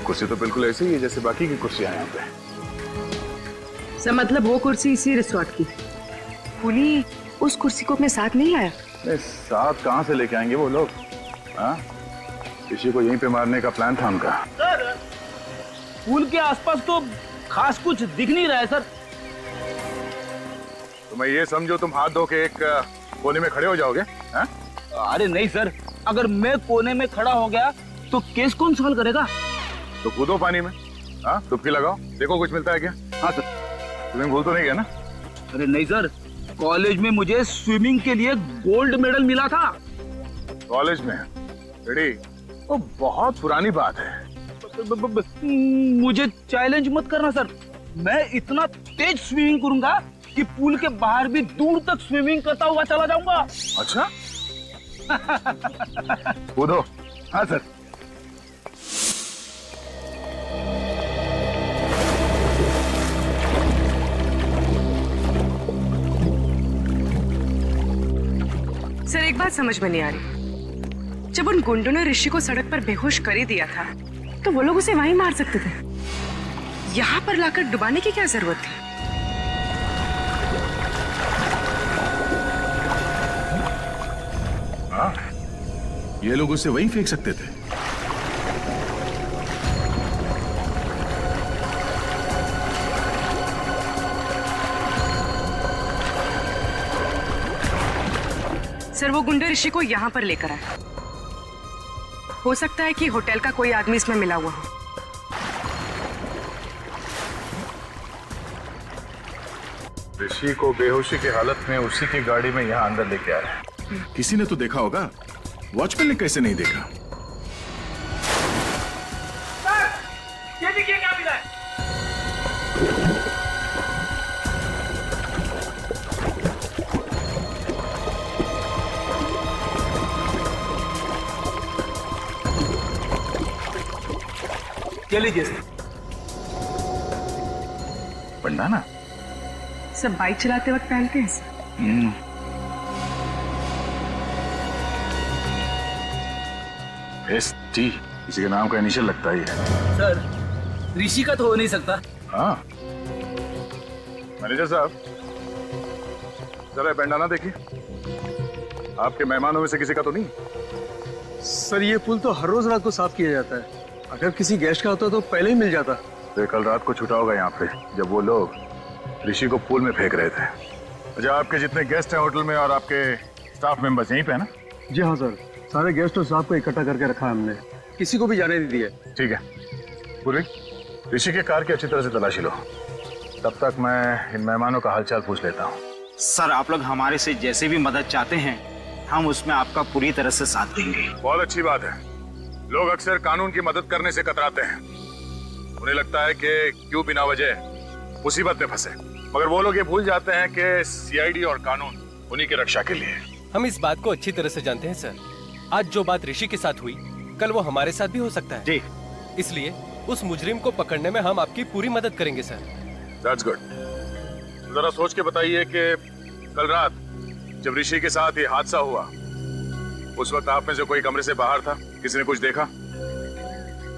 वो कुर्सी तो बिल्कुल ऐसी ही है जैसे बाकी की कुर्सियां यहाँ पे। सर मतलब वो कुर्सी इसी रिसोर्ट की। पुली उस कुर्सी को अपने साथ नहीं लाया? साथ कहाँ से लेके आएंगे वो लोग? हाँ, किसी को यहीं पे मारने का प्लान था उनका। सर पुल के आसपास तो खास कुछ दिख नहीं रहा है सर। तो मैं ये समझो तुम हाथ धो के एक कोने में खड़े हो जाओगे? हाँ? अरे नहीं सर, अगर मैं कोने में खड़ा हो गया तो केस कौन सॉल्व करेगा? तो कूदो पानी में, हाँ डुबकी लगाओ, देखो कुछ मिलता है क्या? हाँ सर। तुम्हें भूल तो नहीं गया ना? अरे नहीं सर, कॉलेज में मुझे स्विमिंग के लिए गोल्ड मेडल मिला था। कॉलेज में? रेडी? वो बहुत पुरानी बात है। मुझे चैलेंज मत करना सर, मैं इतना तेज स्विमिंग करूंगा कि पूल के बाहर भी दूर तक स्विमिंग करता हुआ चला जाऊंगा। अच्छा? कूदो। हाँ सर। सर एक बात समझ में नहीं आ रही, जब उन गुंडों ने ऋषि को सड़क पर बेहोश कर ही दिया था तो वो लोग उसे वहीं मार सकते थे। यहाँ पर लाकर डुबाने की क्या जरूरत थी? हाँ, ये लोग उसे वहीं फेंक सकते थे। सर वो गुंडे ऋषि को यहाँ पर लेकर आए। हो सकता है कि होटल का कोई आदमी इसमें मिला हुआ हो। ऋषि को बेहोशी की हालत में उसी की गाड़ी में यहाँ अंदर लेके आया। किसी ने तो देखा होगा, वॉचमैन ने कैसे नहीं देखा? सर, ये देखिए क्या मिला है। ये लीजिए सर। बंडाना? सब बाइक चलाते वक्त पहनते हैं सर। ST किसी के नाम का इनिशियल लगता ही है। सर ऋषि का तो हो नहीं सकता। हाँ मैनेजर साहब, जरा बंडाना देखिए, आपके मेहमानों में से किसी का तो नहीं? सर ये पुल तो हर रोज रात को साफ किया जाता है, अगर किसी गेस्ट का होता तो पहले ही मिल जाता। तो कल रात को छुटा होगा यहाँ पे जब वो लोग ऋषि को पूल में फेंक रहे थे। अच्छा, आपके जितने गेस्ट हैं होटल में और आपके स्टाफ मेंबर्स यहीं पे है ना? जी हाँ सर, सारे गेस्ट और स्टाफ को इकट्ठा करके रखा है हमने, किसी को भी जाने नहीं दिया। ठीक है पूरी, ऋषि के कार की अच्छी तरह से तलाशी लो, तब तक मैं इन मेहमानों का हालचाल पूछ लेता हूँ। सर आप लोग हमारे से जैसे भी मदद चाहते हैं हम उसमें आपका पूरी तरह से साथ देंगे। बहुत अच्छी बात है। लोग अक्सर कानून की मदद करने से कतराते हैं, उन्हें लगता है कि क्यों बिना वजह मुसीबत में फंसे, मगर वो लोग ये भूल जाते हैं कि CID और कानून उन्हीं की रक्षा के लिए। हम इस बात को अच्छी तरह से जानते हैं सर। आज जो बात ऋषि के साथ हुई कल वो हमारे साथ भी हो सकता है जी, इसलिए उस मुजरिम को पकड़ने में हम आपकी पूरी मदद करेंगे सर। That's good। जरा सोच के बताइए कि कल रात जब ऋषि के साथ ये हादसा हुआ उस वक्त आप में से कोई कमरे से बाहर था? किसी ने कुछ देखा?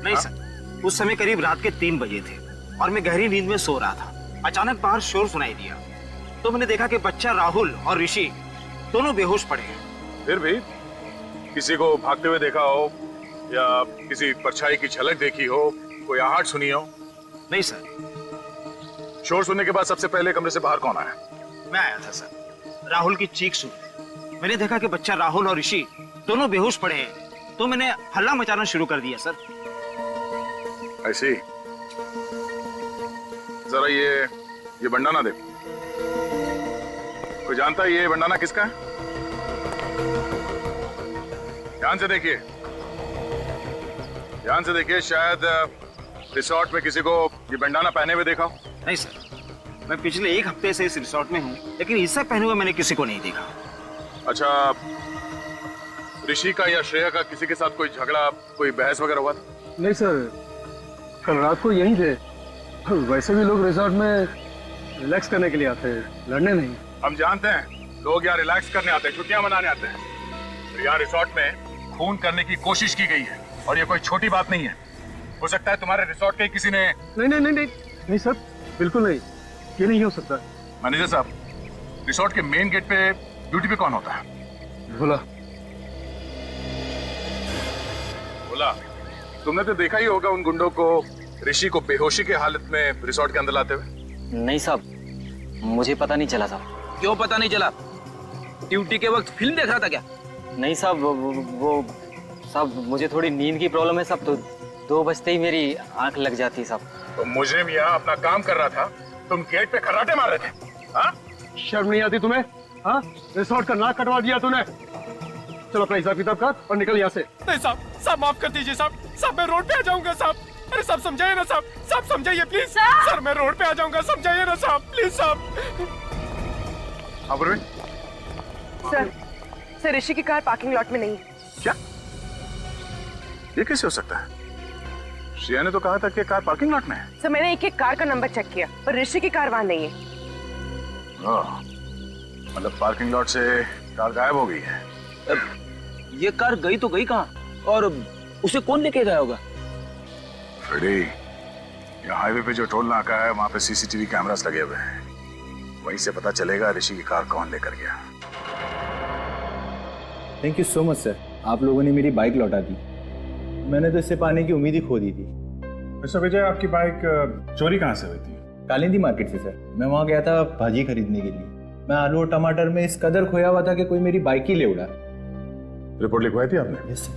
नहीं सर, उस समय करीब रात के 3 बजे थे और मैं गहरी नींद में सो रहा था। अचानक बाहर शोर सुनाई दिया तो मैंने देखा कि बच्चा राहुल और ऋषि दोनों बेहोश पड़े हैं। फिर भी किसी को भागते हुए देखा हो या किसी परछाई की झलक देखी हो, कोई आहट सुनी हो? नहीं सर। शोर सुनने के बाद सबसे पहले कमरे से बाहर कौन आया? मैं आया था सर, राहुल की चीख सुन मैंने देखा कि बच्चा राहुल और ऋषि दोनों बेहोश पड़े हैं तो मैंने हल्ला मचाना शुरू कर दिया सर। ऐसी जरा ये बंडाना देखो, कोई जानता है ये बंडाना किसका है? ध्यान से देखिए, ध्यान से देखिए, शायद रिसोर्ट में किसी को ये बंडाना पहने हुए देखा हो। नहीं सर, मैं पिछले 1 हफ्ते से इस रिसोर्ट में हूँ लेकिन इससे पहने हुए मैंने किसी को नहीं देखा। अच्छा, ऋषि का या श्रेया का किसी के साथ कोई झगड़ा, कोई बहस वगैरह हुआ था? नहीं सर, कल रात को यहीं थे। वैसे भी लोग रिसोर्ट में रिलैक्स करने के लिए आते हैं, लड़ने नहीं। हम जानते हैं लोग यहाँ रिलैक्स करने आते हैं, छुट्टियां मनाने आते हैं। तो यहाँ रिसोर्ट में खून करने की कोशिश की गई है और ये कोई छोटी बात नहीं है। हो सकता है तुम्हारे रिसोर्ट के किसी ने। नहीं नहीं नहीं नहीं नहीं सर, बिल्कुल नहीं, ये नहीं हो सकता। मैनेजर साहब, रिसोर्ट के मेन गेट पे ड्यूटी पे कौन होता है? बोला बोला तुमने तो देखा ही होगा उन गुंडों को ऋषि को बेहोशी के हालत में रिसोर्ट के अंदर लाते हुए। नहीं साहब, मुझे पता नहीं चला साहब। क्यों पता नहीं चला? ड्यूटी के वक्त फिल्म देख रहा था क्या? नहीं साहब, वो साहब मुझे थोड़ी नींद की प्रॉब्लम है साहब, तो 2 बजते ही मेरी आंख लग जाती साहब। तो मुझे भी यहाँ अपना काम कर रहा था, तुम गेट पे खर्राटे मार रहे थे। हाँ? शर्म नहीं आती तुम्हें? हाँ, रिसोर्ट का नाक कटवा दिया तूने। चलो अपना हिसाब किताब कर और निकल यहाँ से। नहीं साहब, साहब माफ कर दीजिए साहब, साहब मैं रोड पे आ जाऊंगा साहब। अरे साहब समझाइए ना साहब, साहब समझाइए प्लीज। सर मैं रोड पे आ जाऊंगा, समझाइए ना साहब, प्लीज साहब। अपूर्वी, सर ऋषि की कार पार्किंग लॉट में नहीं है। क्या? ये कैसे हो सकता है? श्रेया ने तो कहा था कि कार पार्किंग लॉट में है। सर मैंने एक कार का नंबर चेक किया, पर ऋषि की कार वहाँ नहीं है। मतलब पार्किंग लॉट से कार गायब हो गई है। ये कार गई तो गई कहाँ, और उसे कौन लेके गया होगा? फ्रेडी, यहाँ हाईवे पे जो टोल नाका है वहाँ पे सीसीटीवी कैमरास लगे हुए हैं, वहीं से पता चलेगा ऋषि की कार कौन लेकर गया। Thank you so much sir, आप लोगों ने मेरी बाइक लौटा दी। मैंने तो इससे पाने की उम्मीद ही खो दी थी। मिस्टर विजय, आपकी बाइक चोरी कहाँ से हुई थी? कालिंदी मार्केट से सर। मैं वहाँ गया था भाजी खरीदने के लिए। मैं आलू और टमाटर में इस कदर खोया हुआ था कि कोई मेरी बाइक ही ले उड़ा। रिपोर्ट लिखवाई थी आपने? Yes sir.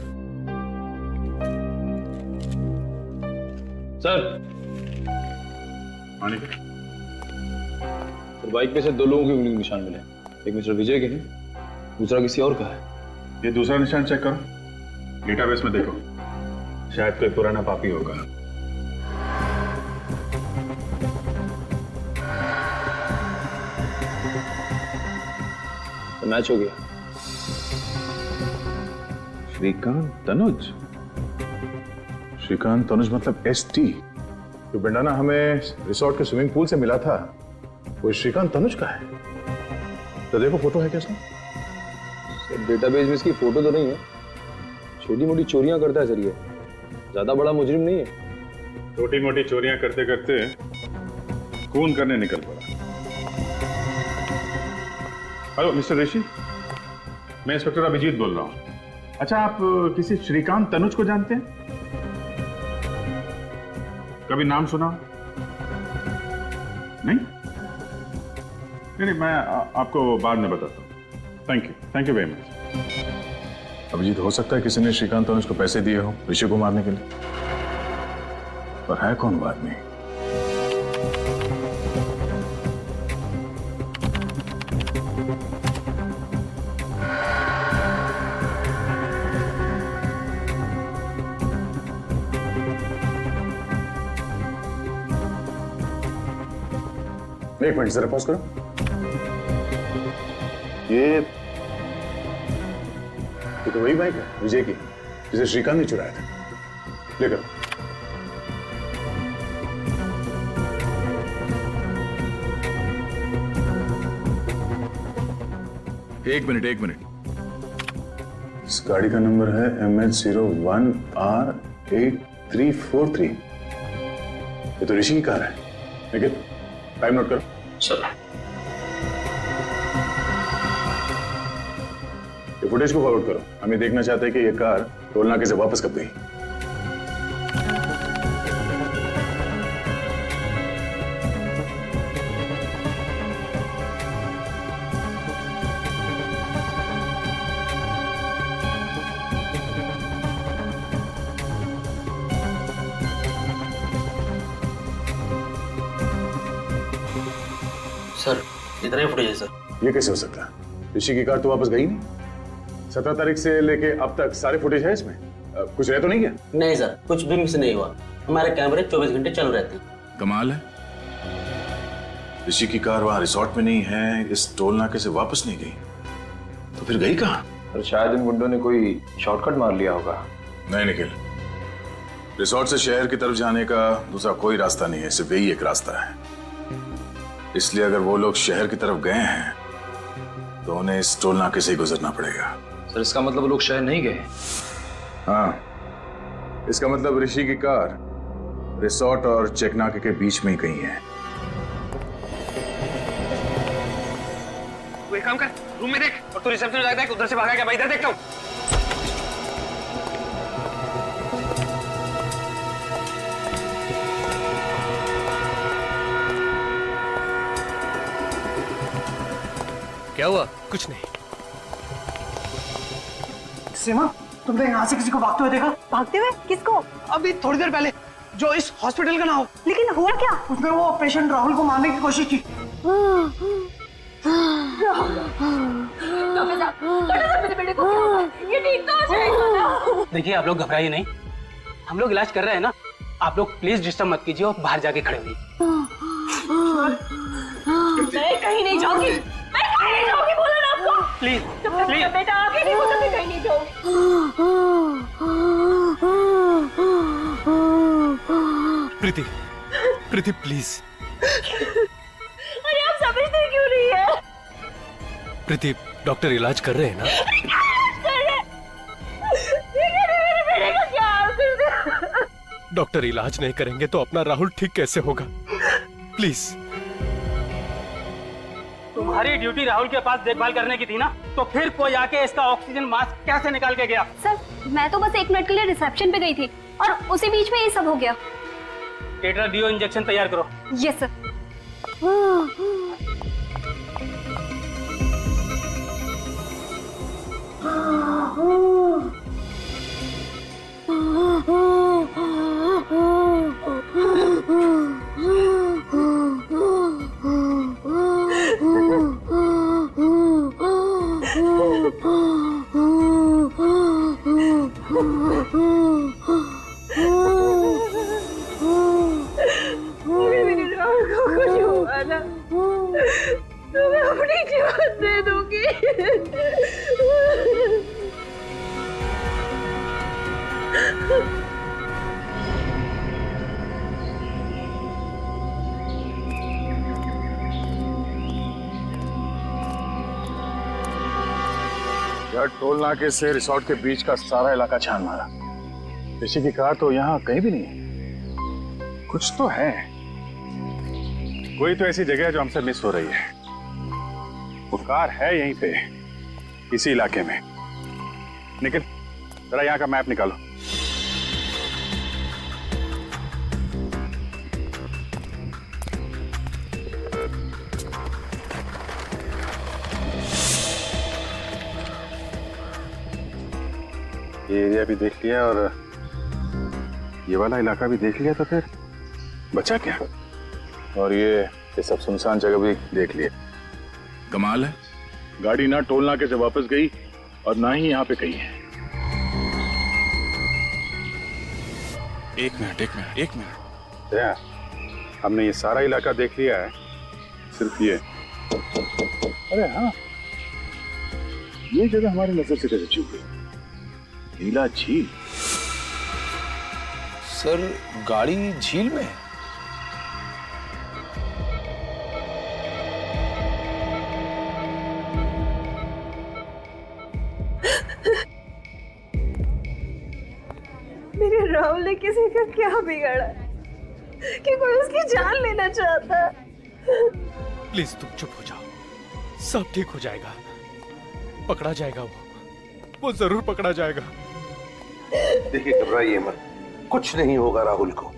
सर, बाइक पे से 2 लोगों के उंगली के निशान मिले। एक मिस्टर विजय के हैं, दूसरा किसी और का है। ये दूसरा निशान चेक करो, डेटाबेस में देखो, शायद कोई पुराना पापी होगा। तो मैच हो गया। श्रीकांत तनुज? श्रीकांत तनुज मतलब ST? जो बंडाना हमें रिसोर्ट के स्विमिंग पूल से मिला था, वो श्रीकांत तनुज का है। तो देखो फोटो है क्या इसमें? सर डेटाबेस में इसकी फोटो तो नहीं है, छोटी मोटी चोरियां करता है सर, ये ज्यादा बड़ा मुजरिम नहीं है। छोटी मोटी चोरियां करते करते खून करने निकल पड़ा। हेलो मिस्टर ऋषि, मैं इंस्पेक्टर अभिजीत बोल रहा हूँ। अच्छा, आप किसी श्रीकांत तनुज को जानते हैं? कभी नाम सुना? नहीं? नहीं, मैं आपको बाद में बताता हूँ। Thank you very much. Abhijeet, हो सकता है किसी ने श्रीकांत तनुज को पैसे दिए हो ऋषि को मारने के लिए, पर है कौन वो आदमी? एक मिनट जरा पॉज करो। ये तो वही बाइक है विजय की, जिसे श्रीकांत ने चुराया था। लेकर एक मिनट। इस गाड़ी का नंबर है MH01R8343। ये तो ऋषि की कार है, लेकिन टाइम नोट करो। सर, ये फुटेज को फॉरवर्ड करो। हम ये देखना चाहते हैं कि ये कार टोल नाके से वापस कब गई। सर इतना ही फुटेज है सर। ये कैसे हो सकता है? ऋषि की कार तो वापस गई नहीं। 17 तारीख से लेके अब तक सारे फुटेज है इसमें। कुछ रह तो नहीं गया? नहीं सर, कुछ भी मिस नहीं हुआ। हमारे कैमरे 24 घंटे चालू रहते हैं। कमाल है, ऋषि की कार वहां रिसोर्ट में नहीं है, इस टोल नाके से वापस नहीं गई, तो फिर गई कहाँ? सर शायद इन गुंडों ने कोई शॉर्टकट मार लिया होगा। नहीं निखिल, रिसोर्ट से शहर की तरफ जाने का दूसरा कोई रास्ता नहीं है, सिर्फ यही एक रास्ता है। इसलिए अगर वो लोग शहर की तरफ गए हैं तो उन्हें इस टोल नाके से ही गुजरना पड़ेगा। सर इसका मतलब वो लोग शहर नहीं गए? हाँ, इसका मतलब ऋषि की कार रिसोर्ट और चेकनाके के बीच में ही कहीं है। तू एक काम कर, रूम में देख, और तू रिसेप्शन जाके देख, उधर से भागा क्या? मैं इधर देखता हूँ। क्या हुआ? कुछ नहीं। सीमा, तुमने यहाँ से किसी को भागते हुए देखा? भागते हुए? किसको? अभी थोड़ी देर पहले, जो इस हॉस्पिटल का ना हो। लेकिन हुआ क्या? उसने वो पेशेंट राहुल को मारने की कोशिश की। ये ठीक तो हो जाएगा ना? देखिए, आप लोग घबराइए नहीं, हम लोग इलाज कर रहे हैं ना। आप लोग प्लीज डिस्टर्ब मत कीजिए और बाहर जाके खड़े होइए। मैं कहीं नहीं जाऊंगी, मैं कहीं नहीं जाऊंगी, बोला ना आपको। प्लीज प्लीज बेटा, आगे नहीं बोला, मैं कहीं नहीं जाऊंगी। प्रीति, प्रीति प्लीज। अरे आप समझते क्यों नहीं है? प्रीति, डॉक्टर इलाज कर रहे हैं ना? डॉक्टर इलाज नहीं करेंगे तो अपना राहुल ठीक कैसे होगा? प्लीज। तुम्हारी ड्यूटी राहुल के पास देखभाल करने की थी ना, तो फिर कोई आके इसका ऑक्सीजन मास्क कैसे निकाल के गया? सर, मैं तो बस 1 मिनट के लिए रिसेप्शन पे गई थी और उसी बीच में ये सब हो गया। टेट्राडियो इंजेक्शन तैयार करो। Yes sir. अपनी जीवन दे दूंगी। यार, टोल नाके से रिसोर्ट के बीच का सारा इलाका छान मारा। ऋषि की कार तो यहाँ कहीं भी नहीं है। कुछ तो है, कोई तो ऐसी जगह है जो हमसे मिस हो रही है। वो कार है यहीं पे, इसी इलाके में। निखिल, जरा यहाँ का मैप निकालो। ये एरिया भी देख लिया और ये वाला इलाका भी देख लिया, तो फिर बचा क्या? और ये सब सुनसान जगह भी देख लिया। कमाल है, गाड़ी ना टोल नाके से वापस गई और ना ही यहाँ पे कहीं है। एक मिनट। क्या? हमने ये सारा इलाका देख लिया है, सिर्फ ये। अरे हाँ, ये जगह हमारी नजर से कैसे चूक गई? नीला झील। सर, गाड़ी झील में है? मेरे राहुल ने किसी का क्या बिगाड़ा कि कोई उसकी जान लेना चाहता है? प्लीज तुम चुप हो जाओ, सब ठीक हो जाएगा। पकड़ा जाएगा, वो जरूर पकड़ा जाएगा। देखिए, घबराइए मत, कुछ नहीं होगा राहुल को,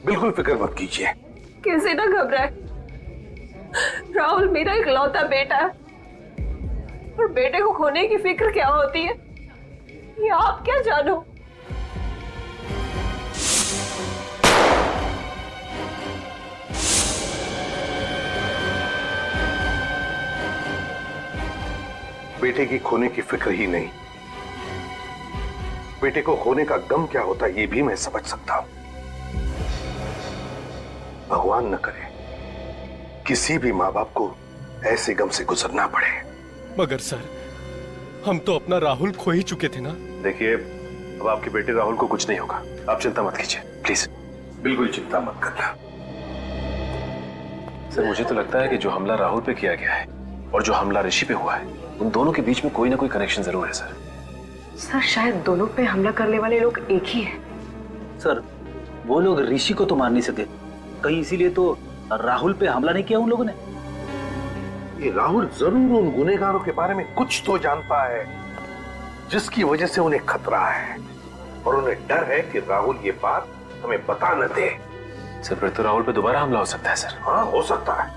बिल्कुल फिक्र मत कीजिए। कैसे ना घबराए, राहुल मेरा इकलौता बेटा है और बेटे को खोने की फिक्र क्या होती है ये आप क्या जानो। बेटे की खोने की फिक्र ही नहीं, बेटे को खोने का गम क्या होता है ये भी मैं समझ सकता हूं। भगवान न करे किसी भी माँ बाप को ऐसे गम से गुजरना पड़े। मगर सर, हम तो अपना राहुल खो ही चुके थे ना। देखिए, अब आपके बेटे राहुल को कुछ नहीं होगा, आप चिंता मत कीजिए, प्लीज बिल्कुल चिंता मत करना। सर, मुझे तो लगता है कि जो हमला राहुल पे किया गया है और जो हमला ऋषि पे हुआ है, उन दोनों के बीच में कोई ना कोई कनेक्शन जरूर है सर। सर, शायद दोनों पे हमला करने वाले लोग एक ही हैं। सर, वो लोग ऋषि को तो मार नहीं सके, कहीं इसीलिए तो राहुल पे हमला नहीं किया उन लोगों ने। ये राहुल जरूर उन गुनहगारों के बारे में कुछ तो जानता है जिसकी वजह से उन्हें खतरा है, और उन्हें डर है कि राहुल ये बात हमें बता न दे। सर फिर तो राहुल पे दोबारा हमला हो सकता है सर। हाँ हो सकता है।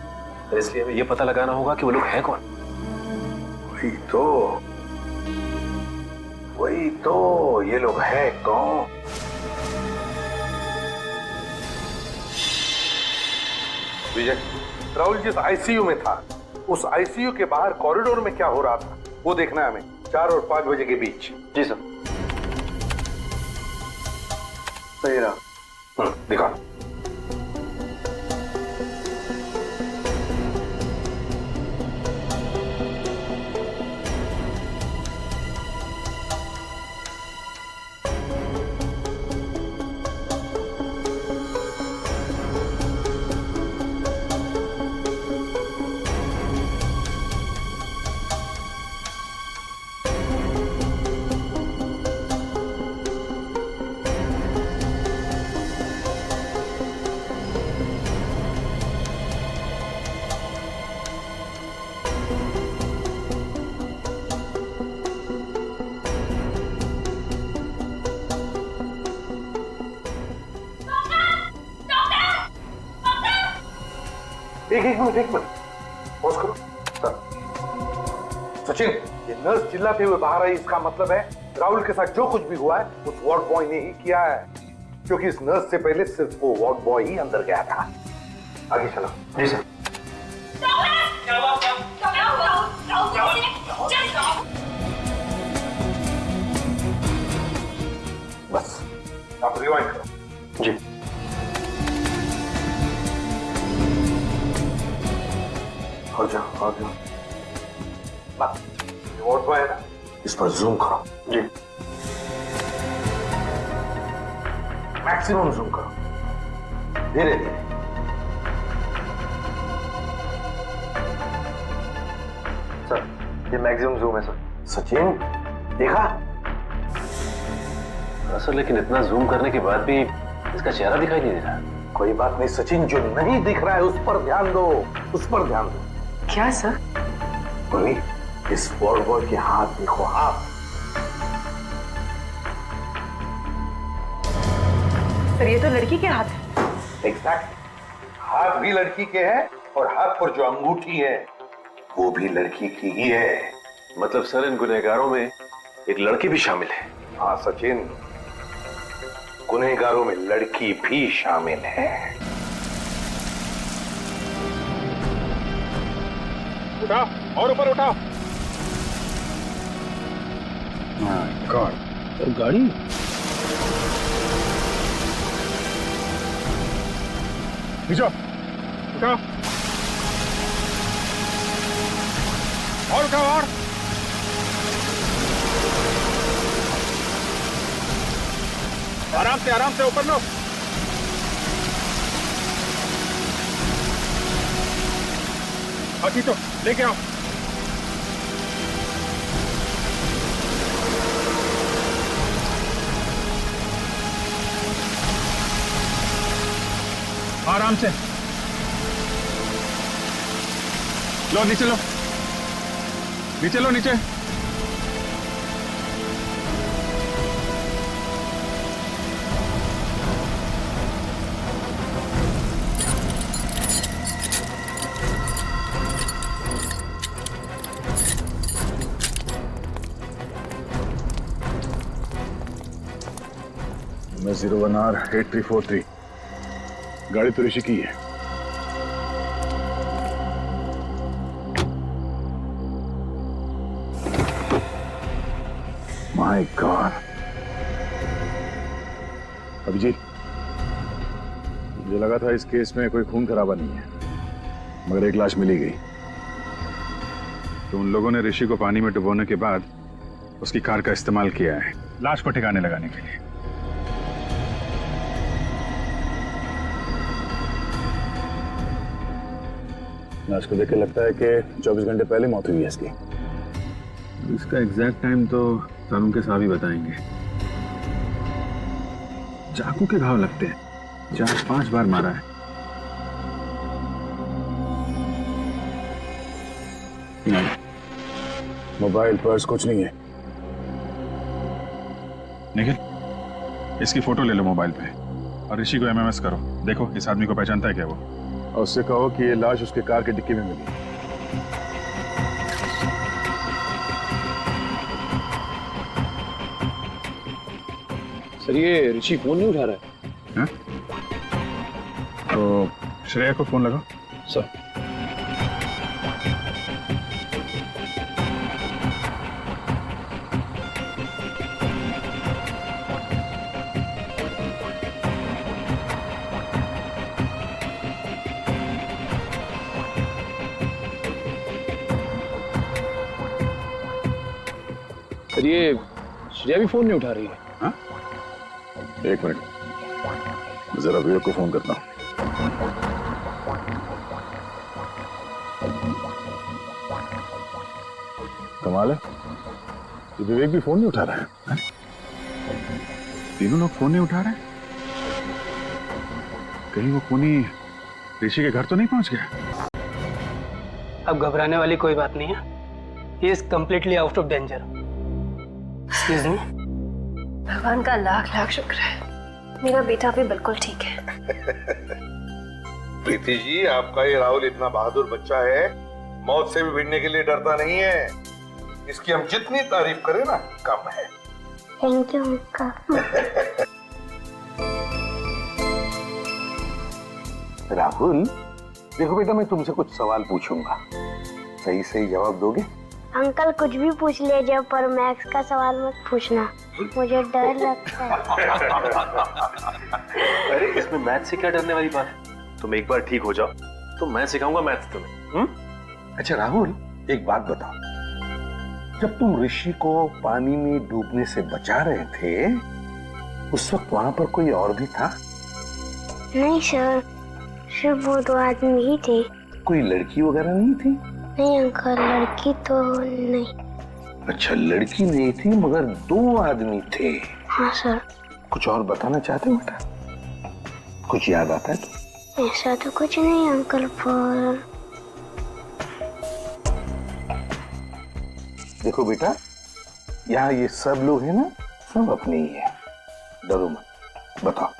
तो इसलिए हमें ये पता लगाना होगा कि वो लोग हैं कौन। वही तो ये लोग हैं कौन। विजय, राहुल जिस आईसीयू में था उस आईसीयू के बाहर कॉरिडोर में क्या हो रहा था वो देखना है हमें, 4 और 5 बजे के बीच। जी सर। सही रहा। दिखा। एक मिनट पॉज करो। सचिन, ये नर्स चिल्लाते हुए बाहर आई, इसका मतलब है राहुल के साथ जो कुछ भी हुआ है उस वार्ड बॉय ने ही किया है, क्योंकि इस नर्स से पहले सिर्फ वो वार्ड बॉय ही अंदर गया था। आगे चलो। जी सर। बस आप रिवाइंड करो। जी। आ जाओ। बस ये वार्ड बॉय है ना, इस पर जूम करो। जी। मैक्सिमम जूम करो, धीरे धीरे। सर ये मैक्सिमम जूम है सर। सचिन देखा? सर लेकिन इतना जूम करने के बाद भी इसका चेहरा दिखाई नहीं दे रहा। कोई बात नहीं सचिन, जो नहीं दिख रहा है उस पर ध्यान दो, उस पर ध्यान दो। क्या सर? मम्मी, इस वार्ड बॉय के हाथ देखो, हाथ। सर ये तो लड़की के हाथ है। एग्जैक्ट, हाथ भी लड़की के हैं और हाथ पर जो अंगूठी है वो भी लड़की की ही है। मतलब सर इन गुनहगारों में एक लड़की भी शामिल है। हाँ सचिन, गुनहगारों में लड़की भी शामिल है। उठा और ऊपर उठा। गॉड, गाड़ी खींचो, उठाओ और उठाओ और। आराम से ऊपर लो। खींचो, लेके आओ। आराम से लो, नीचे लो, नीचे लो, नीचे। मैं 01R8343, गाड़ी तो ऋषि की है। My God. अभिजीत, मुझे लगा था इस केस में कोई खून खराबा नहीं है, मगर एक लाश मिली गई। तो उन लोगों ने ऋषि को पानी में डुबोने के बाद उसकी कार का इस्तेमाल किया है लाश को ठिकाने लगाने के लिए। लाश को देख के लगता है कि 24 घंटे पहले मौत हुई है इसकी। इसका एग्जैक्ट टाइम तो कानून के साहब ही बताएंगे। चाकू के घाव लगते हैं, 4-5 बार मारा है। नहीं, मोबाइल पर्स कुछ नहीं है। निखिल, इसकी फोटो ले लो मोबाइल पे और ऋषि को एमएमएस करो। देखो इस आदमी को पहचानता है क्या वो, और उससे कहो कि ये लाश उसके कार की डिक्की में मिली। सर ये ऋषि फोन नहीं उठा रहा है। तो श्रेया को फोन लगाओ। सर सर ये श्रेया भी फोन नहीं उठा रही है। हाँ? एक मिनट, जरा विवेक को फोन करता हूँ। कमाल है, ये विवेक भी फोन नहीं उठा रहा है। तीनों लोग फोन नहीं उठा रहे। कहीं वो खूनी ऋषि के घर तो नहीं पहुंच गया? अब घबराने वाली कोई बात नहीं है। He is completely out of danger. Excuse me? भगवान का लाख लाख शुक्र है, मेरा बेटा भी बिल्कुल ठीक है। प्रीति जी, आपका ये राहुल इतना बहादुर बच्चा है, मौत से भी भिड़ने के लिए डरता नहीं है। इसकी हम जितनी तारीफ करें ना कम है। Thank you uncle. राहुल, देखो बेटा, मैं तुमसे कुछ सवाल पूछूंगा, सही सही जवाब दोगे? अंकल कुछ भी पूछ लीजिए, पर मैथ्स का सवाल मत पूछना, मुझे डर लगता है। अरे इसमें मैथ से क्या डरने वाली बात है? तुम एक बार ठीक हो जाओ तो मैं सिखाऊंगा मैथ्स तुम्हें। अच्छा राहुल, एक बात बताओ, जब तुम ऋषि को पानी में डूबने से बचा रहे थे, उस वक्त वहां पर कोई और भी था? नहीं सर, सिर्फ वो दो आदमी ही थे। कोई लड़की वगैरह नहीं थी? नहीं अंकल, लड़की तो नहीं। अच्छा, लड़की नहीं थी मगर दो आदमी थे। हाँ सर। कुछ और बताना चाहते हो बेटा? कुछ याद आता है तो? ऐसा तो कुछ नहीं अंकल, पर देखो बेटा, यहाँ ये सब लोग हैं ना, सब अपने ही है, डरो मत। बताओ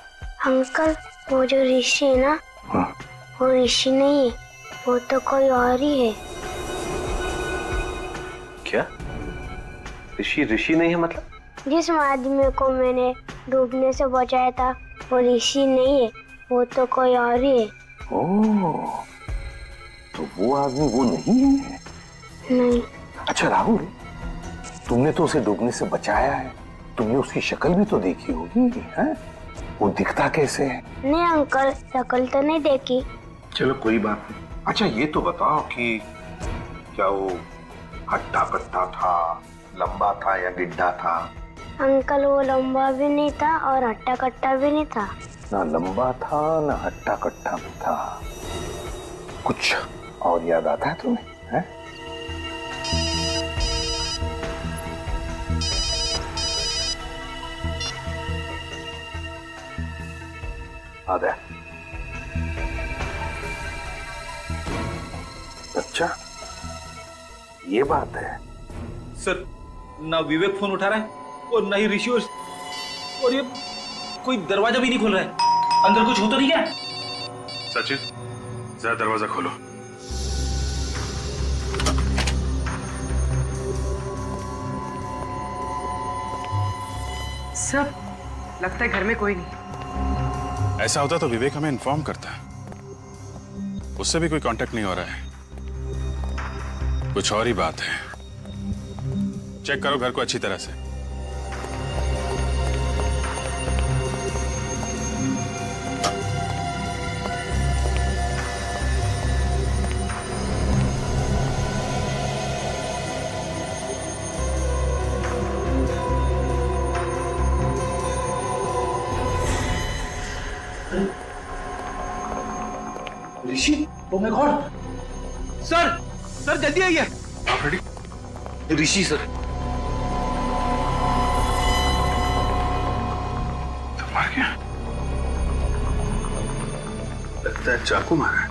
अंकल, वो जो ऋषि है ना, हाँ। वो ऋषि नहीं है, वो तो कोई और ही है। क्या? ऋषि नहीं है मतलब? जिस आदमी को मैंने डूबने से बचाया था वो ऋषि नहीं है, वो तो कोई और ही है। ओह, तो वो आदमी वो नहीं है? नहीं। अच्छा राहुल, तुमने तो उसे डूबने से बचाया है, तुमने उसकी शक्ल भी तो देखी होगी, हैं? वो दिखता कैसे है? नहीं अंकल, शक्ल तो नहीं देखी। चलो कोई बात नहीं। अच्छा ये तो बताओ कि क्या वो हट्टा कट्टा था, लंबा था या गिड्ढा था? अंकल वो लंबा भी नहीं था और हट्टा कट्टा भी नहीं था। ना लंबा था ना हट्टा कट्टा भी था। कुछ और याद आता है तुम्हें? हैं? आता है? अच्छा ये बात है। सर, ना विवेक फोन उठा रहा है और ना ही ऋषि, और ये कोई दरवाजा भी नहीं खोल रहा है। अंदर कुछ हो तो नहीं क्या? सचिन, जरा दरवाजा खोलो। सब लगता है घर में कोई नहीं। ऐसा होता तो विवेक हमें इन्फॉर्म करता, उससे भी कोई कांटेक्ट नहीं हो रहा है। कुछ और ही बात है। चेक करो घर को अच्छी तरह से। Rishi, oh my god! Sir, sir जल्दी आइए। ऋषि सर। तो मर गया? लगता है चाकू मारा है।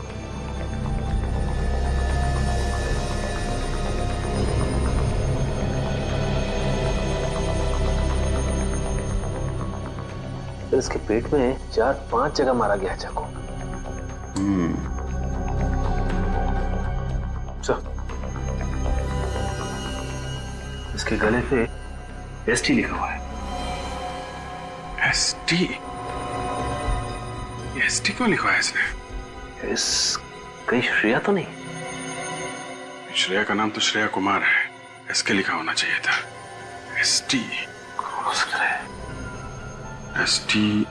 इसके पेट में 4-5 जगह मारा गया चाकू। इसके गले पे एसटी लिखा हुआ है। एसटी? एसटी क्यों लिखा है इसने? कहीं श्रेया तो नहीं? श्रेया का नाम तो श्रेया कुमार है, एसके लिखा होना चाहिए था। एसटी कौन हो सकता है? एसटी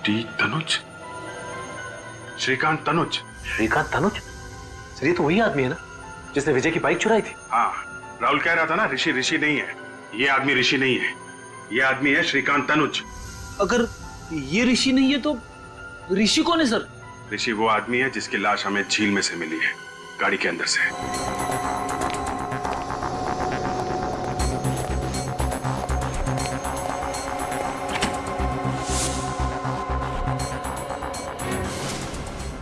टी तनुज, श्रीकांत तनुज। श्रीकांत तनुज? सर ये तो वही आदमी है ना जिसने विजय की बाइक चुराई थी? हाँ, राहुल कह रहा था ना ऋषि नहीं है। ये आदमी ऋषि नहीं है, ये आदमी है श्रीकांत तनुज। अगर ये ऋषि नहीं है तो ऋषि कौन है सर? ऋषि वो आदमी है जिसकी लाश हमें झील में से मिली है, गाड़ी के अंदर से।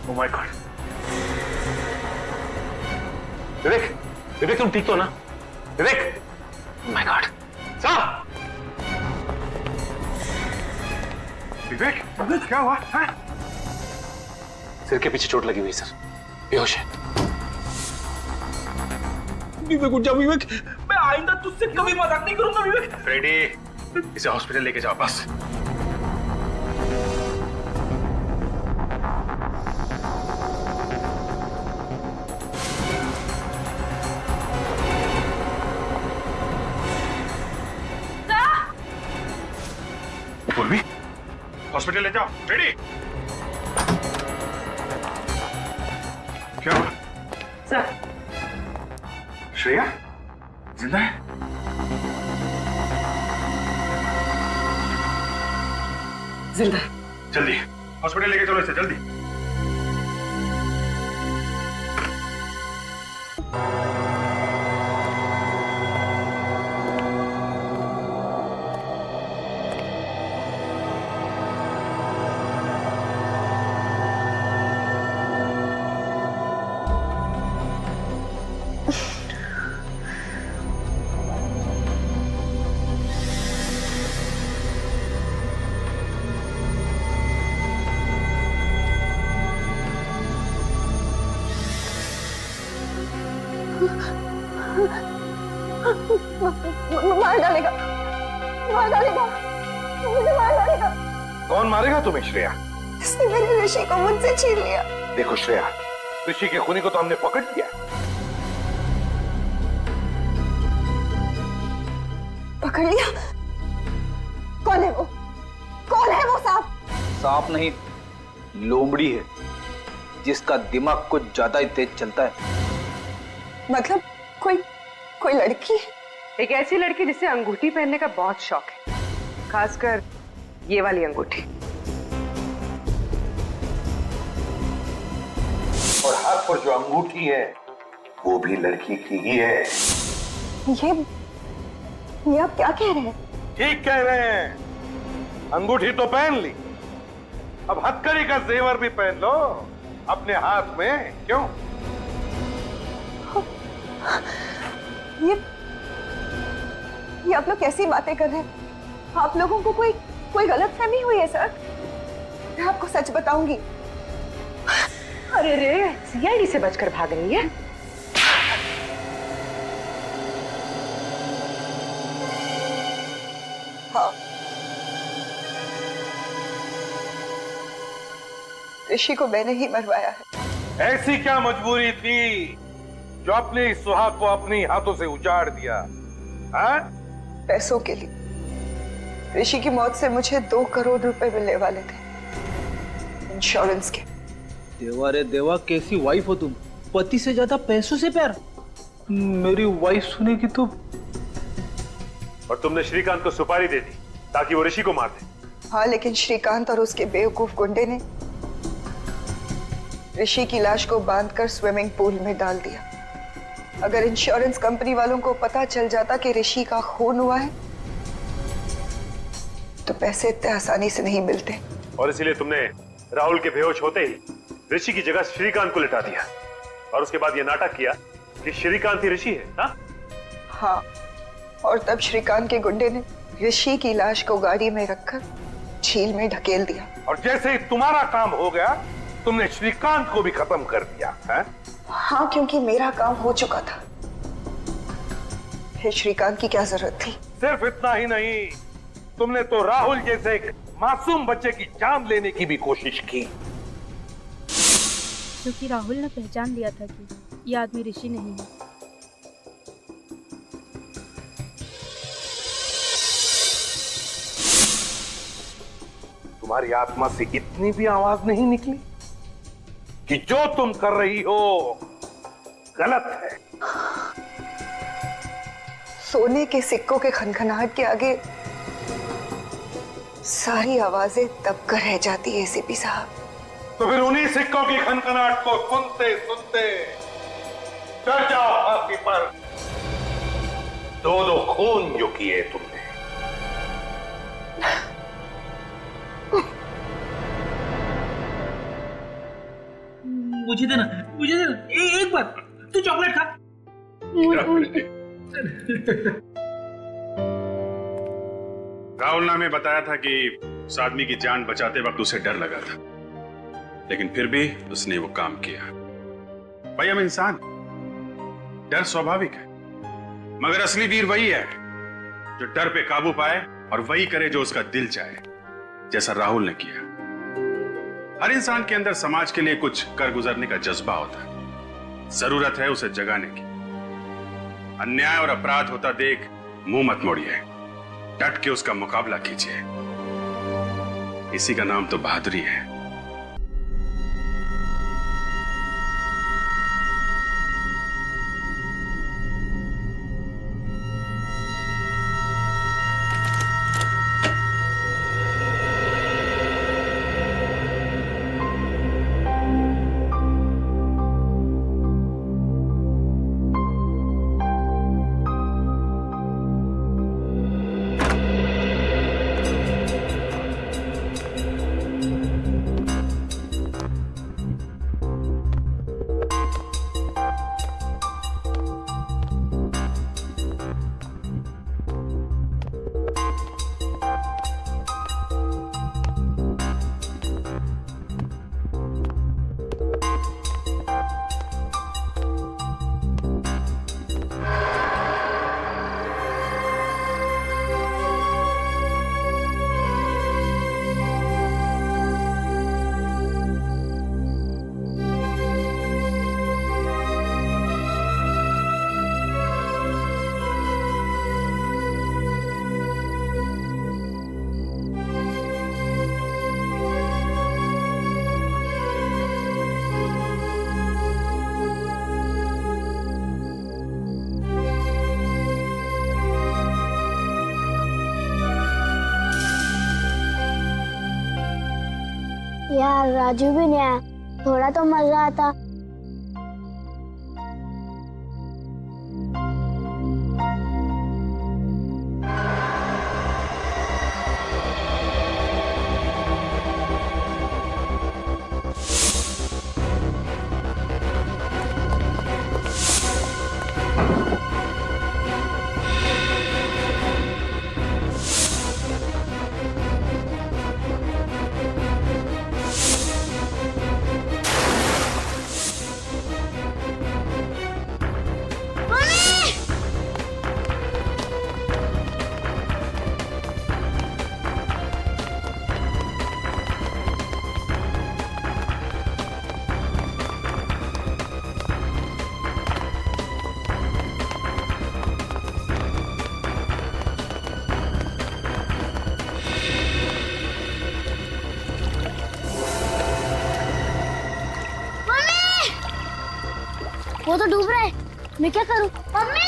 ओह माय गॉड। विवेक, विवेक तुम ठीक तो ना? विवेक! Oh my god. साहब! विवेक, क्या हुआ? हाँ? सिर के पीछे चोट लगी हुई सर, बेहोश है। विवेक उठ जा विवेक, मैं आइंदा तुझसे कभी मजाक नहीं करूंगा विवेक। फ्रेडी, इसे हॉस्पिटल लेके जाओ बस। पूर्वी, हॉस्पिटल ले जाओ। फ्रेडी, क्या हुआ? सर, श्रेया जिंदा है? जिंदा। जल्दी हॉस्पिटल लेके चलो इसे, जल्दी। मार डालेगा, मार डालेगा, मुझे मार डालेगा। कौन मारेगा तुम्हें श्रेया? इसने मेरे ऋषि को मुझसे छीन लिया। देखो श्रेया, ऋषि के खूनी को तो हमने पकड़ लिया। पकड़ लिया? कौन है वो? कौन है वो सांप? सांप नहीं, लोमड़ी है जिसका दिमाग कुछ ज्यादा ही तेज चलता है। मतलब कोई लड़की है? एक ऐसी लड़की जिसे अंगूठी पहनने का बहुत शौक है, खासकर ये वाली अंगूठी। और हाथ पर जो अंगूठी है वो भी लड़की की ही है। ये आप क्या कह रहे हैं? ठीक कह रहे हैं। अंगूठी तो पहन ली, अब हथकड़ी का जेवर भी पहन लो अपने हाथ में। क्यों? ये आप लोग कैसी बातें कर रहे हैं? आप लोगों को कोई गलतफहमी हुई है सर। मैं आपको सच बताऊंगी। अरे रे, सीआईडी से बचकर भाग रही है। हाँ, ऋषि को मैंने ही मरवाया है। ऐसी क्या मजबूरी थी जो अपने इस सुहाग को अपने हाथों से उजाड़ दिया? हाँ? पैसों के लिए। ऋषि की मौत से मुझे 2 करोड़ रुपए मिलने वाले थे, इंश्योरेंस के। देवा रे देवा, कैसी वाइफ हो तुम, पति से ज्यादा पैसों से प्यार। मेरी वाइफ सुनेगी तो। और तुमने श्रीकांत को सुपारी दे दी ताकि वो ऋषि को मार दे। हाँ, लेकिन श्रीकांत और उसके बेवकूफ गुंडे ने ऋषि की लाश को बांधकर स्विमिंग पूल में डाल दिया। अगर इंश्योरेंस कंपनी वालों को पता चल जाता कि ऋषि का खून हुआ है तो पैसे इतने आसानी से नहीं मिलते। और इसीलिए तुमने राहुल के बेहोश होते ही ऋषि की जगह श्रीकांत को लिटा दिया और उसके बाद ये नाटक किया कि श्रीकांत ही ऋषि है। हाँ हाँ, और तब श्रीकांत के गुंडे ने ऋषि की लाश को गाड़ी में रखकर झील में ढकेल दिया। और जैसे ही तुम्हारा काम हो गया तुमने श्रीकांत को भी खत्म कर दिया है? हाँ, क्योंकि मेरा काम हो चुका था। फिर श्रीकांत की क्या जरूरत थी? सिर्फ इतना ही नहीं, तुमने तो राहुल जैसे एक मासूम बच्चे की जान लेने की भी कोशिश की। क्योंकि राहुल ने पहचान लिया था कि ये आदमी ऋषि नहीं है। तुम्हारी आत्मा से इतनी भी आवाज नहीं निकली कि जो तुम कर रही हो गलत है? सोने के सिक्कों के खनखनाहट के आगे सारी आवाजें दबकर रह जाती है एसीपी साहब। तो फिर उन्हीं सिक्कों की खनखनाहट को सुनते सुनते चढ़ जाओ फांसी पर। दो खून जो किए तुमने। मुझे देना, मुझे देना। एक बार तू चॉकलेट खा। राहुल ने हमें बताया था कि उस आदमी की जान बचाते वक्त उसे डर लगा था, लेकिन फिर भी उसने वो काम किया। भाई हम इंसान, डर स्वाभाविक है, मगर असली वीर वही है जो डर पे काबू पाए और वही करे जो उसका दिल चाहे, जैसा राहुल ने किया। हर इंसान के अंदर समाज के लिए कुछ कर गुजरने का जज्बा होता है, जरूरत है उसे जगाने की। अन्याय और अपराध होता देख मुंह मत मोड़िए, डट के उसका मुकाबला कीजिए। इसी का नाम तो बहादुरी है। यार राजू भी नहीं आया, थोड़ा तो मजा आता। वो तो डूब रहा है, मैं क्या करूं? मम्मी!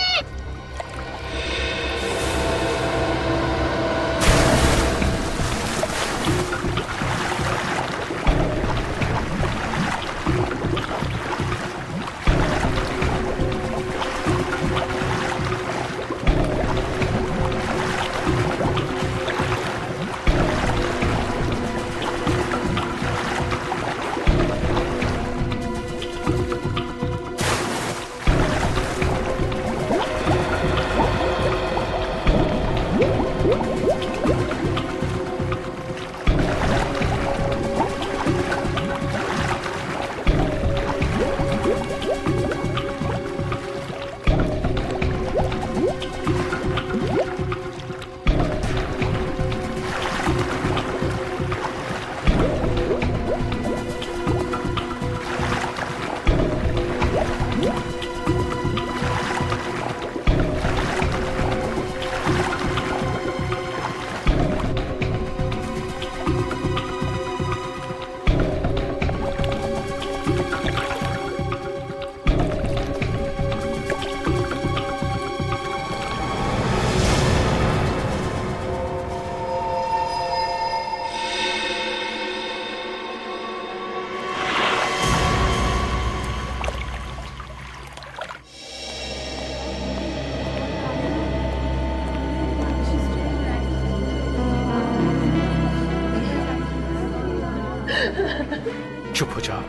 चुप हो जाओ।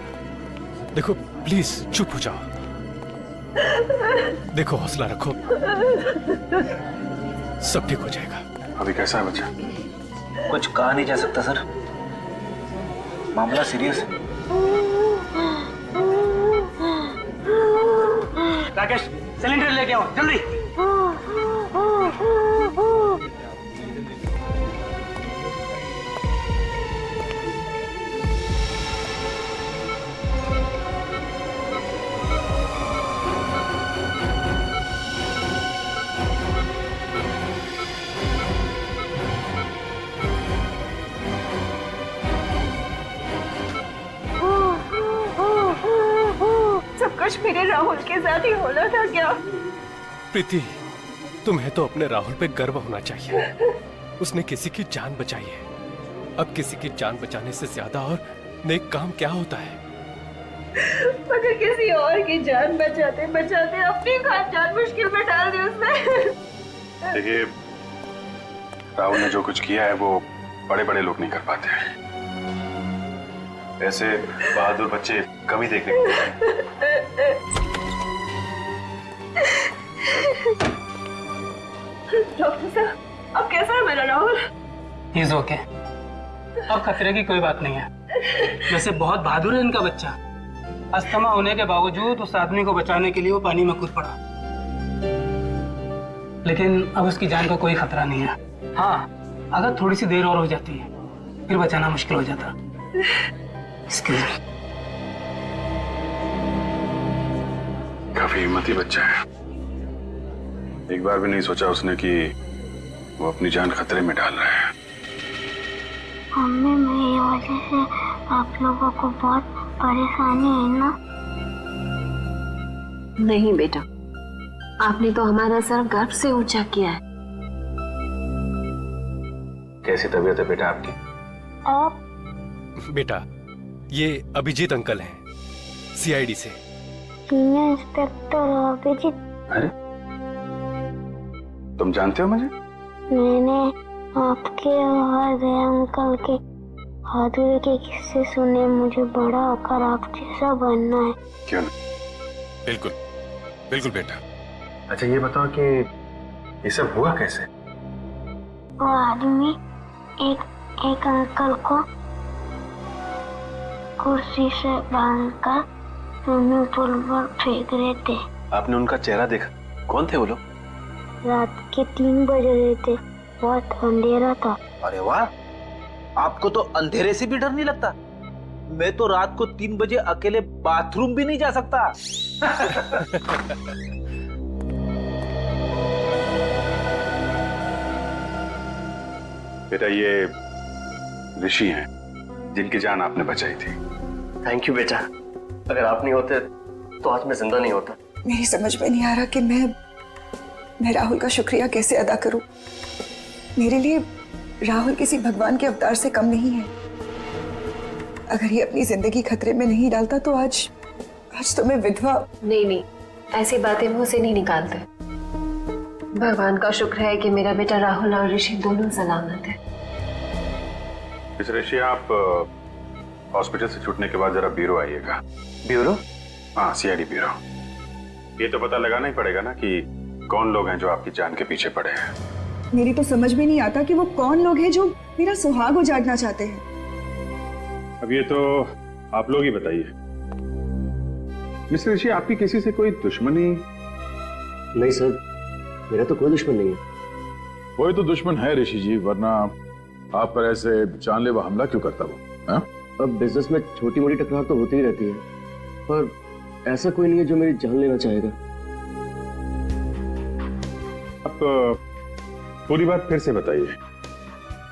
देखो प्लीज चुप हो जाओ। देखो हौसला रखो, सब ठीक हो जाएगा। अभी कैसा है बच्चा? कुछ कहा नहीं जा सकता सर, मामला सीरियस है। राकेश सिलेंडर लेके आओ जल्दी। सब कुछ मेरे राहुल के साथ ही होना था क्या? प्रीति, तुम्हें तो अपने राहुल पे गर्व होना चाहिए। उसने किसी की जान बचाई है। अब किसी की जान बचाने से ज्यादा और नेक काम क्या होता है? मगर किसी और की जान बचाते बचाते अपनी खास जान मुश्किल में डाल दी उसने। देखिए, राहुल ने जो कुछ किया है वो बड़े बड़े लोग नहीं कर पाते। ऐसे बहादुर बच्चे कम ही देखने को मिलते हैं। डॉक्टर साहब, अब कैसा है मेरा राहुल? He is okay। अब खतरे की कोई बात नहीं है। वैसे बहुत बहादुर है इनका बच्चा। अस्थमा होने के बावजूद उस आदमी को बचाने के लिए वो पानी में कूद पड़ा, लेकिन अब उसकी जान का कोई खतरा नहीं है। हाँ, अगर थोड़ी सी देर और हो जाती है फिर बचाना मुश्किल हो जाता। काफी हिम्मती बच्चा है। एक बार भी नहीं सोचा उसने कि वो अपनी जान खतरे में डाल रहा है। मम्मी, मेरी वजह से आप लोगों को बहुत परेशानी है ना? नहीं बेटा, आपने तो हमारा सर गर्व से ऊंचा किया है। कैसी तबीयत है बेटा आपकी? आप बेटा, ये अभिजीत अंकल हैं, सीआईडी से। Senior inspector Abhijeet? अरे, तुम जानते हो मुझे? मैंने आपके और दया अंकल के बहादुरी के किस्से सुने। मुझे बड़ा होकर आप जैसा बनना है। क्यों नहीं? बिल्कुल बिल्कुल बेटा। अच्छा ये बताओ कि ये सब हुआ कैसे? वो आदमी एक अंकल को कुर्सी से बांधकर स्विमिंग पूल पर फेंक रहे थे। आपने उनका चेहरा देखा? कौन थे वो लोग? रात के 3 बज रहे थे, बहुत अंधेरा था। अरे वाह, आपको तो अंधेरे से भी डर नहीं लगता? मैं तो रात को 3 बजे अकेले बाथरूम भी नहीं जा सकता। बेटा, ये ऋषि हैं जिनकी जान आपने बचाई थी। थैंक यू बेटा, अगर आप नहीं होते तो आज मैं जिंदा नहीं होता। मेरी समझ में नहीं आ रहा कि मैं राहुल का शुक्रिया कैसे अदा करूं। मेरे लिए राहुल किसी भगवान के अवतार से कम नहीं है। अगर ये अपनी जिंदगी खतरे में नहीं डालता तो आज तो मैं विधवा। नहीं, ऐसी बातें मुंह से नहीं निकालते। भगवान का शुक्र है कि मेरा बेटा राहुल और ऋषि दोनों सलामत है। ऋषि, आप हॉस्पिटल से छूटने के बाद जरा ब्यूरो आइएगा। ब्यूरो? हाँ, सीआईडी ब्यूरो। ये तो पता लगाना ही पड़ेगा ना कि कौन लोग हैं जो आपकी जान के पीछे पड़े हैं। मेरी तो समझ में नहीं आता कि वो कौन लोग हैं जो मेरा सुहाग उजाड़ना चाहते हैं। अब ये तो आप लोग ही बताइए। मिस्टर ऋषि, आपकी किसी से कोई दुश्मनी? नहीं सर, मेरा तो कोई दुश्मन नहीं है। कोई तो दुश्मन है ऋषि जी, वरना आप पर ऐसे जानलेवा हमला क्यों करता वो? हाँ? अब बिजनेस में छोटी मोटी टकरार तो होती ही रहती है, पर ऐसा कोई नहीं है जो मेरी जान लेना चाहेगा। आप पूरी बात फिर से बताइए,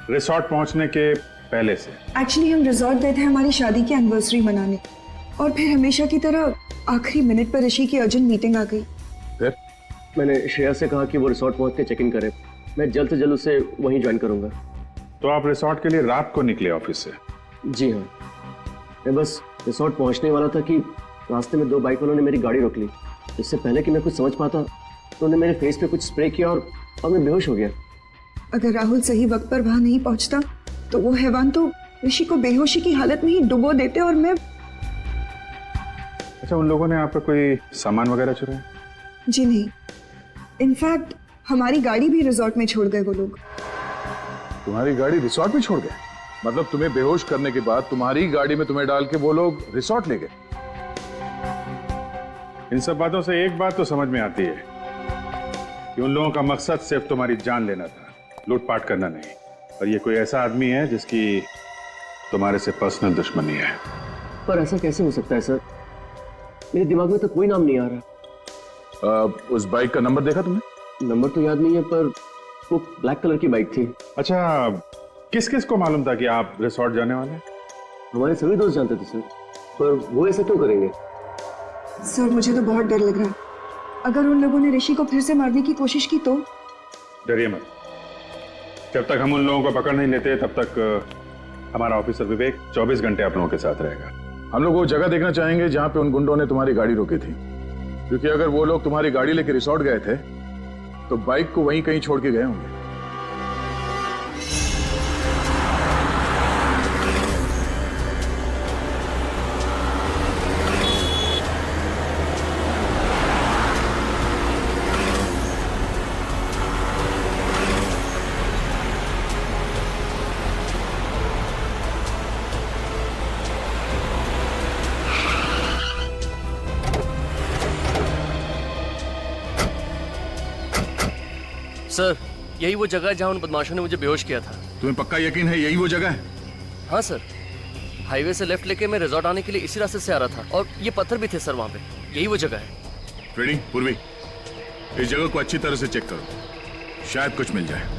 रिसोर्ट पहुंचने के पहले से। एक्चुअली हम रिजॉर्ट गए थे हमारी शादी की एनिवर्सरी मनाने, और फिर हमेशा की तरह आखिरी मिनट पर ऋषि की अर्जेंट मीटिंग आ गई। फिर मैंने श्रेया से कहा कि वो रिसोर्ट पहुंच के चेक इन करे। मैं जल्द से जल्द उसे वहीं ज्वाइन करूंगा। तो आप रिसोर्ट के लिए रात को निकले ऑफिस से? जी हाँ, मैं बस रिसोर्ट पहुंचने वाला था कि रास्ते में 2 बाइक वालों ने मेरी गाड़ी रोक ली। इससे पहले कि मैं कुछ समझ पाता तो उन्होंने मेरे फेस पे कुछ स्प्रे किया और मैं बेहोश हो गया। अगर राहुल सही वक्त पर वहां नहीं पहुंचता तो वो हैवान तो ऋषि को बेहोशी की हालत में ही डुबो देते और मैं। अच्छा, उन लोगों ने आपका कोई सामान वगैरह चुराया? जी नहीं, इनफैक्ट हमारी गाड़ी भी रिजॉर्ट में छोड़ गए वो लोग। तुम्हारी गाड़ी रिसोर्ट में छोड़ गए? मतलब तुम्हें बेहोश करने के बाद तुम्हारी गाड़ी में तुम्हें डाल के वो लोग रिसोर्ट ले गए? इन सब बातों से एक बात तो समझ में आती है कि उन लोगों का मकसद सिर्फ तुम्हारी जान लेना था, लूटपाट करना नहीं। और ये कोई ऐसा आदमी है जिसकी तुम्हारे से पर्सनल दुश्मनी है। पर ऐसा कैसे हो सकता है सर? मेरे दिमाग में तो कोई नाम नहीं आ रहा। उस बाइक का नंबर देखा तुमने? नंबर तो याद नहीं है, पर वो ब्लैक कलर की बाइक थी। अच्छा, किस किस को मालूम था कि आप रिसोर्ट जाने वाले हैं? हमारे सभी दोस्त जानते थे सर, पर वो ऐसा क्यों करेंगे? सर मुझे तो बहुत डर लग रहा है। अगर उन लोगों ने ऋषि को फिर से मारने की कोशिश की तो? डरिए मत, जब तक हम उन लोगों को पकड़ नहीं लेते तब तक हमारा ऑफिसर विवेक 24 घंटे आप लोगों के साथ रहेगा। हम लोग वो जगह देखना चाहेंगे जहां पे उन गुंडों ने तुम्हारी गाड़ी रोकी थी, क्योंकि अगर वो लोग तुम्हारी गाड़ी लेके रिसोर्ट गए थे तो बाइक को वहीं कहीं छोड़ के गए होंगे। सर, यही वो जगह है जहां उन बदमाशों ने मुझे बेहोश किया था। तुम्हें पक्का यकीन है यही वो जगह है? हाँ सर, हाईवे से लेफ्ट लेके मैं रिजॉर्ट आने के लिए इसी रास्ते से आ रहा था और ये पत्थर भी थे सर वहां पे। यही वो जगह है। फ्रेडी, पूर्वी, इस जगह को अच्छी तरह से चेक करो, शायद कुछ मिल जाए।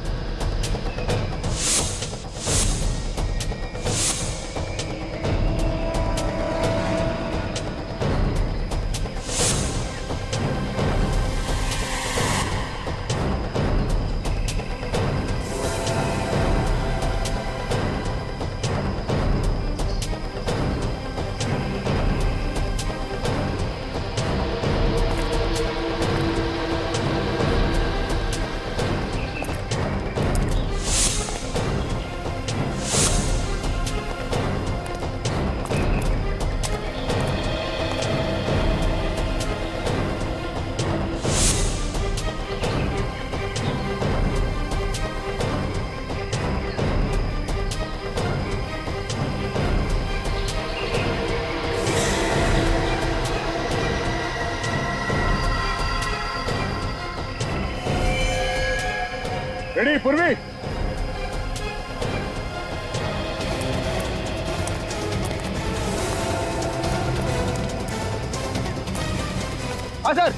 रेडी पूर्वी? हाँ सर।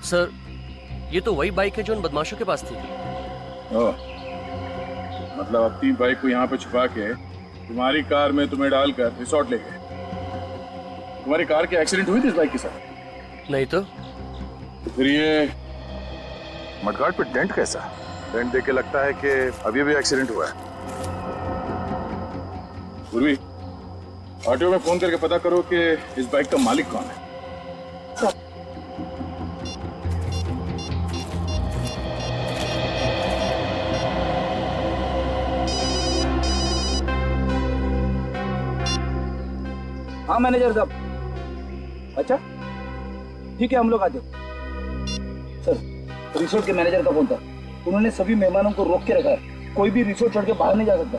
सर, ये तो वही बाइक है जो उन बदमाशों के पास थी। मतलब अपनी बाइक को यहाँ पे छुपा के तुम्हारी कार में तुम्हें डालकर रिसोर्ट ले गए। तुम्हारी कार की एक्सीडेंट हुई थी इस बाइक के साथ? नहीं तो फिर ये मडगार्ड पे डेंट कैसा? डेंट देख के लगता है कि अभी भी एक्सीडेंट हुआ है। पूर्वी, ऑटो में फोन करके पता करो कि इस बाइक का मालिक कौन है। हाँ मैनेजर साहब। अच्छा ठीक है, हम लोग आते। सर, रिसोर्ट के मैनेजर का फोन था, उन्होंने सभी मेहमानों को रोक के रखा है, कोई भी रिसोर्ट छोड़ के बाहर नहीं जा सकता।